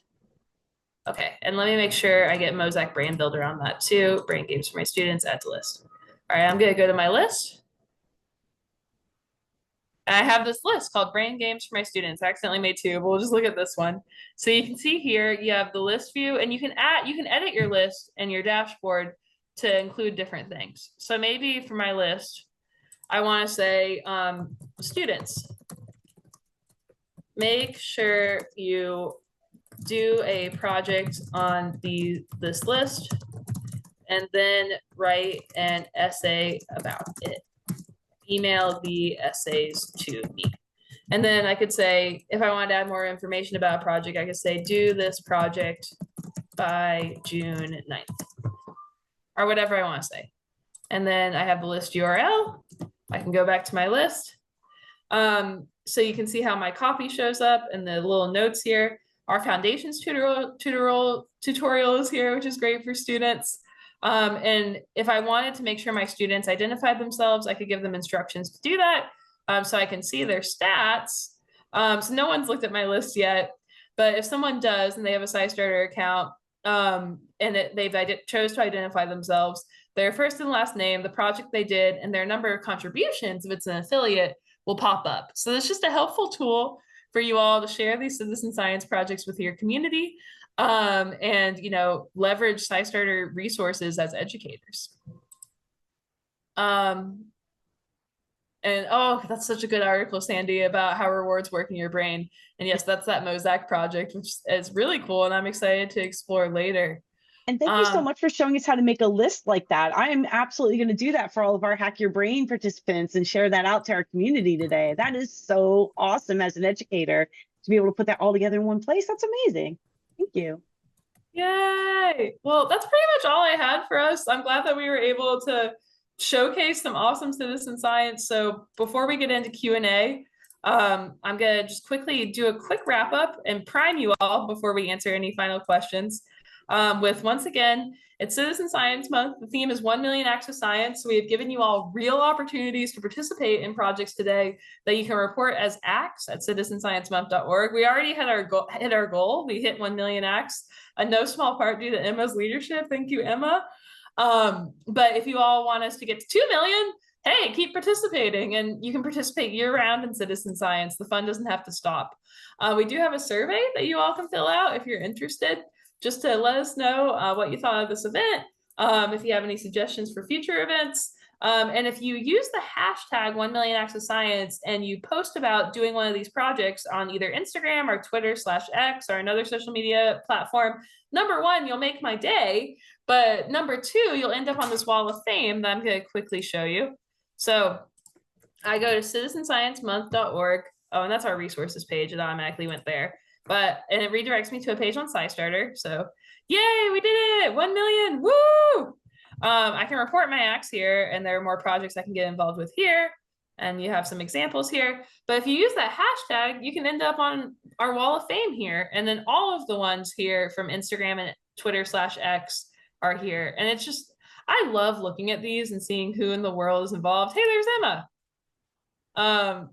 Okay, and let me make sure I get Mosaic Brain Builder on that too. Brain games for my students, add to list. All right, I'm gonna go to my list. And I have this list called Brain Games for my students. I accidentally made two, but we'll just look at this one. So you can see here, you have the list view, and you can edit your list and your dashboard to include different things. So maybe for my list, I want to say students, make sure you do a project on this list and then write an essay about it. Email the essays to me. And then I could say, if I wanted to add more information about a project, I could say, do this project by June 9th, or whatever I want to say. And then I have the list URL. I can go back to my list. So you can see how my copy shows up and the little notes here. Our foundations tutorial is here, which is great for students. And if I wanted to make sure my students identified themselves, I could give them instructions to do that. So I can see their stats. So no one's looked at my list yet, but if someone does and they have a SciStarter account and they've chose to identify themselves, their first and last name, the project they did, and their number of contributions, if it's an affiliate, will pop up. So it's just a helpful tool for you all to share these citizen science projects with your community. And leverage SciStarter resources as educators. And oh, that's such a good article, Sandy, about how rewards work in your brain. And yes, that's that Mosaic project, which is really cool, and I'm excited to explore later. And thank you so much for showing us how to make a list like that. I am absolutely going to do that for all of our Hack Your Brain participants and share that out to our community today. That is so awesome as an educator to be able to put that all together in one place. That's amazing. Thank you. Yay. Well, that's pretty much all I had for us. I'm glad that we were able to showcase some awesome citizen science. So before we get into Q&A, I'm going to just quickly do a quick wrap up and prime you all before we answer any final questions. With, once again, it's Citizen Science Month. The theme is 1 million acts of science. So we have given you all real opportunities to participate in projects today that you can report as acts at citizensciencemonth.org. We already had hit our goal. We hit 1 million acts, in no small part due to Emma's leadership. Thank you, Emma. But if you all want us to get to 2 million, hey, keep participating, and you can participate year-round in citizen science. The fun doesn't have to stop. We do have a survey that you all can fill out if you're interested, just to let us know what you thought of this event, if you have any suggestions for future events. And if you use the hashtag 1 million acts of science and you post about doing one of these projects on either Instagram or Twitter/X or another social media platform, number one, you'll make my day. But number two, you'll end up on this wall of fame that I'm going to quickly show you. So I go to citizensciencemonth.org. Oh, and that's our resources page. It automatically went there. And it redirects me to a page on SciStarter. So yay, we did it! 1 million, woo! I can report my acts here, and there are more projects I can get involved with here. And you have some examples here. But if you use that hashtag, you can end up on our wall of fame here. And then all of the ones here from Instagram and Twitter/X are here. And it's just, I love looking at these and seeing who in the world is involved. Hey, there's Emma.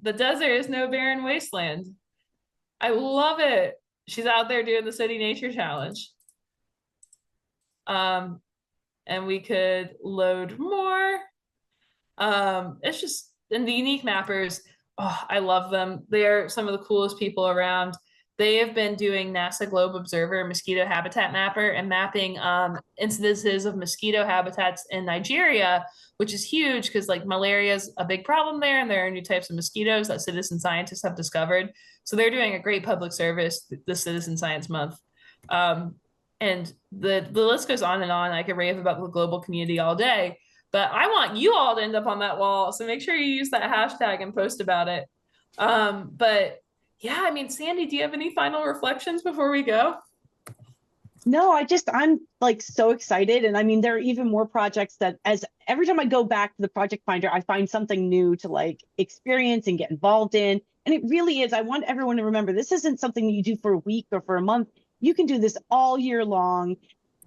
The desert is no barren wasteland. I love it. She's out there doing the City Nature Challenge. And we could load more. It's just, and the unique mappers, oh, I love them. They're some of the coolest people around. They have been doing NASA Globe Observer mosquito habitat mapper and mapping incidences of mosquito habitats in Nigeria, which is huge because like malaria is a big problem there, and there are new types of mosquitoes that citizen scientists have discovered. So they're doing a great public service this Citizen Science Month. And the list goes on and on. I could rave about the global community all day, but I want you all to end up on that wall. So make sure you use that hashtag and post about it. But yeah, I mean, Sandy, do you have any final reflections before we go? No, I'm like so excited. And I mean, there are even more projects that every time I go back to the project finder, I find something new to like experience and get involved in. And it really is, I want everyone to remember, this isn't something that you do for a week or for a month. You can do this all year long.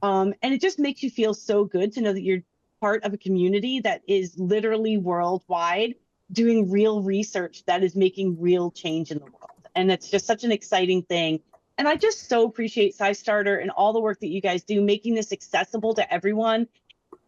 And it just makes you feel so good to know that you're part of a community that is literally worldwide, doing real research that is making real change in the world. And it's just such an exciting thing. And I just so appreciate SciStarter and all the work that you guys do, making this accessible to everyone.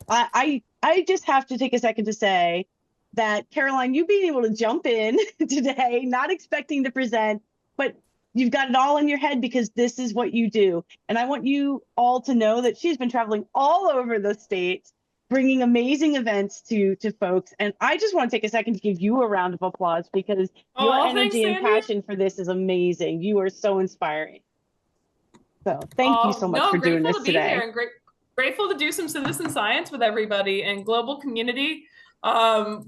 I just have to take a second to say that, Caroline, you being able to jump in today, not expecting to present, but you've got it all in your head because this is what you do. And I want you all to know that she's been traveling all over the state, bringing amazing events to folks. And I just want to take a second to give you a round of applause because your energy and passion for this is amazing. You are so inspiring. So thank you so much for doing this today. And grateful to do some citizen science with everybody and global community. I'm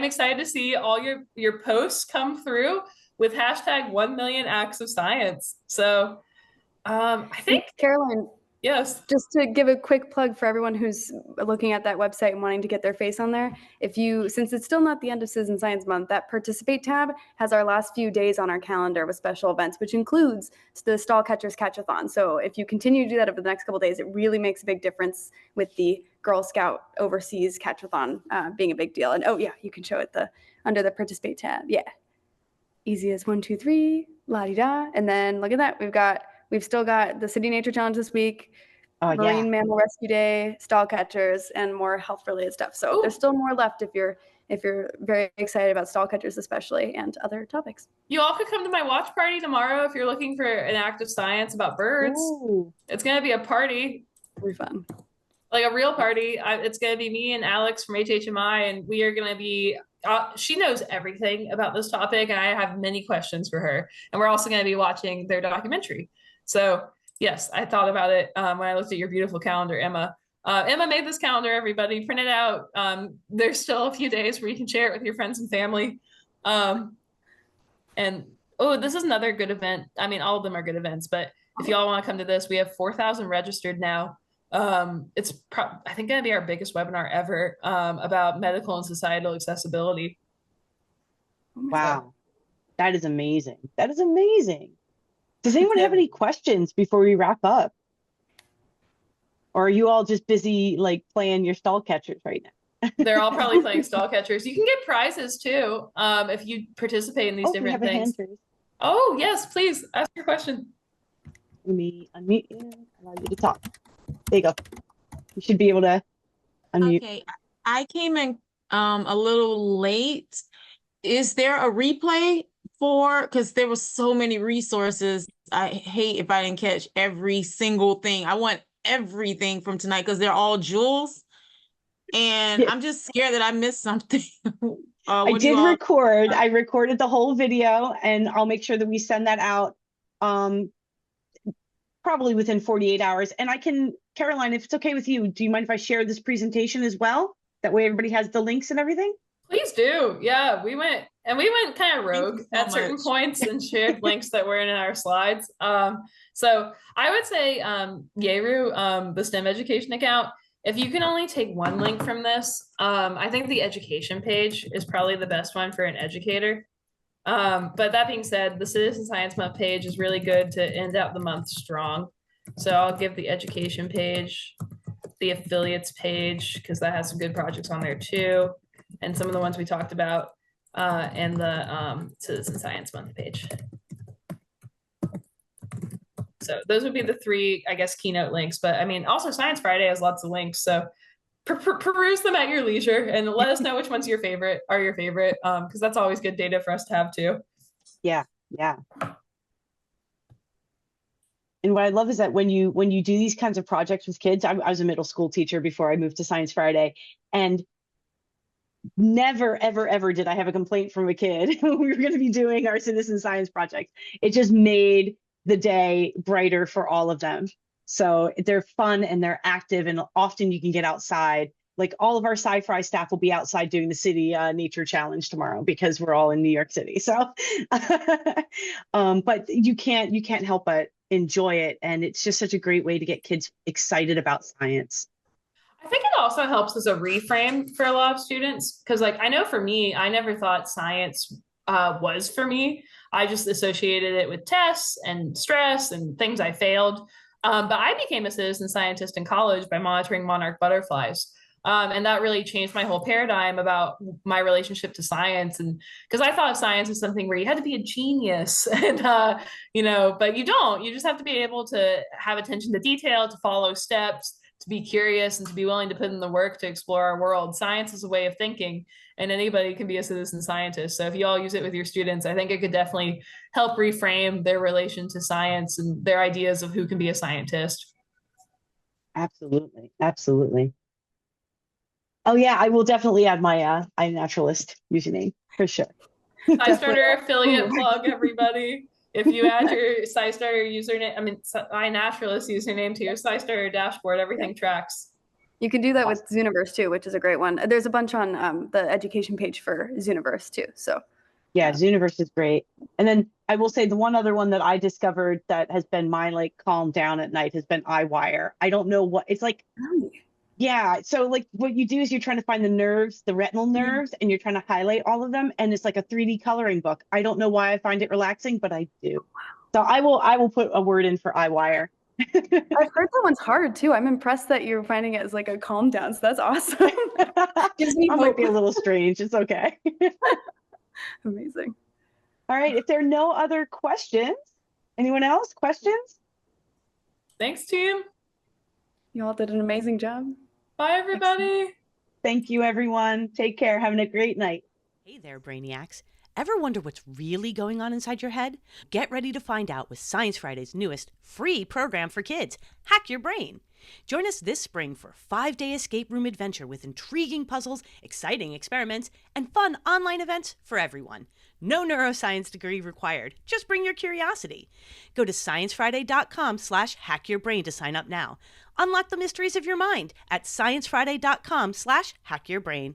excited to see all your posts come through with hashtag 1 million acts of science. So I think, Caroline, yes, just to give a quick plug for everyone who's looking at that website and wanting to get their face on there, since it's still not the end of Citizen Science Month, that Participate tab has our last few days on our calendar with special events, which includes the Stall Catchers Catch-a-thon. So if you continue to do that over the next couple of days, it really makes a big difference with the Girl Scout Overseas Catch-a-thon being a big deal. And oh yeah, you can show it under the Participate tab. Yeah, easy as 1, 2, 3, la-di-da. And then look at that, we've still got the City Nature Challenge this week, Marine Mammal Rescue Day, Stall Catchers, and more health-related stuff. So there's still more left if you're very excited about stall catchers especially, and other topics. You all could come to my watch party tomorrow if you're looking for an act of science about birds. Ooh. It's going to be a party. It'll be fun. Like a real party. It's going to be me and Alex from HHMI, and we are going to be she knows everything about this topic, and I have many questions for her. And we're also going to be watching their documentary. So yes, I thought about it when I looked at your beautiful calendar, Emma. Emma made this calendar, everybody. Print it out. There's still a few days where you can share it with your friends and family. And this is another good event. I mean, all of them are good events, but if y'all want to come to this, we have 4,000 registered now. It's I think going to be our biggest webinar ever about medical and societal accessibility. Wow, that is amazing. That is amazing. Does anyone have any questions before we wrap up? Or are you all just busy like playing your stall catchers right now? They're all probably playing stall catchers. You can get prizes too if you participate in these different things. Oh, yes, please ask your question. Let me unmute you, allow you to talk. There you go. You should be able to unmute. Okay, I came in a little late. Is there a replay because there were so many resources? I hate if I didn't catch every single thing. I want everything from tonight because they're all jewels. And I'm just scared that I missed something. I did record. I recorded the whole video, and I'll make sure that we send that out probably within 48 hours. And I can, Caroline, if it's okay with you, do you mind if I share this presentation as well? That way everybody has the links and everything? Please do. Yeah, we went kind of rogue at certain points and shared links that were in our slides. So I would say Yeru, the STEM education account, if you can only take one link from this, I think the education page is probably the best one for an educator. But that being said, the Citizen Science Month page is really good to end out the month strong. So I'll give the education page, the affiliates page, because that has some good projects on there too, and some of the ones we talked about, and the Citizen Science Month page. So those would be the three, I guess, keynote links. But I mean, also Science Friday has lots of links. So peruse them at your leisure and let us know which ones are your favorite, because that's always good data for us to have too. Yeah. And what I love is that when you do these kinds of projects with kids, I was a middle school teacher before I moved to Science Friday, and never, ever, ever did I have a complaint from a kid when we were going to be doing our citizen science project. It just made the day brighter for all of them. So they're fun and they're active, and often you can get outside. Like all of our sci-fi staff will be outside doing the City Nature Challenge tomorrow because we're all in New York City. So, but you can't help but enjoy it, and it's just such a great way to get kids excited about science. I think it also helps as a reframe for a lot of students, because like I know for me, I never thought science was for me. I just associated it with tests and stress and things I failed. But I became a citizen scientist in college by monitoring monarch butterflies. And that really changed my whole paradigm about my relationship to science. And because I thought science was something where you had to be a genius and, but you don't. You just have to be able to have attention to detail, to follow steps, to be curious, and to be willing to put in the work to explore our world. Science is a way of thinking, and anybody can be a citizen scientist. So if you all use it with your students, I think it could definitely help reframe their relation to science and their ideas of who can be a scientist. Absolutely. Absolutely. Oh yeah, I will definitely add my iNaturalist username for sure. SciStarter affiliate plug, everybody. If you add your SciStarter username, iNaturalist username to your SciStarter dashboard, everything tracks. You can do that with Zooniverse too, which is a great one. There's a bunch on the education page for Zooniverse too. So yeah, Zooniverse is great. And then I will say the one other one that I discovered that has been my like calm down at night has been iWire. I don't know what it's like. Yeah. So like what you do is you're trying to find the nerves, the retinal nerves, and you're trying to highlight all of them. And it's like a 3D coloring book. I don't know why I find it relaxing, but I do. So I will put a word in for iWire. I've heard that one's hard too. I'm impressed that you're finding it as like a calm down. So that's awesome. Gives me I might be a little strange. It's okay. Amazing. All right. If there are no other questions, anyone else? Questions? Thanks, team. You all did an amazing job. Bye, everybody. Thank you, everyone. Take care. Having a great night. Hey there, Brainiacs. Ever wonder what's really going on inside your head? Get ready to find out with Science Friday's newest free program for kids, Hack Your Brain. Join us this spring for a 5-day escape room adventure with intriguing puzzles, exciting experiments, and fun online events for everyone. No neuroscience degree required. Just bring your curiosity. Go to sciencefriday.com/hackyourbrain to sign up now. Unlock the mysteries of your mind at sciencefriday.com/hackyourbrain.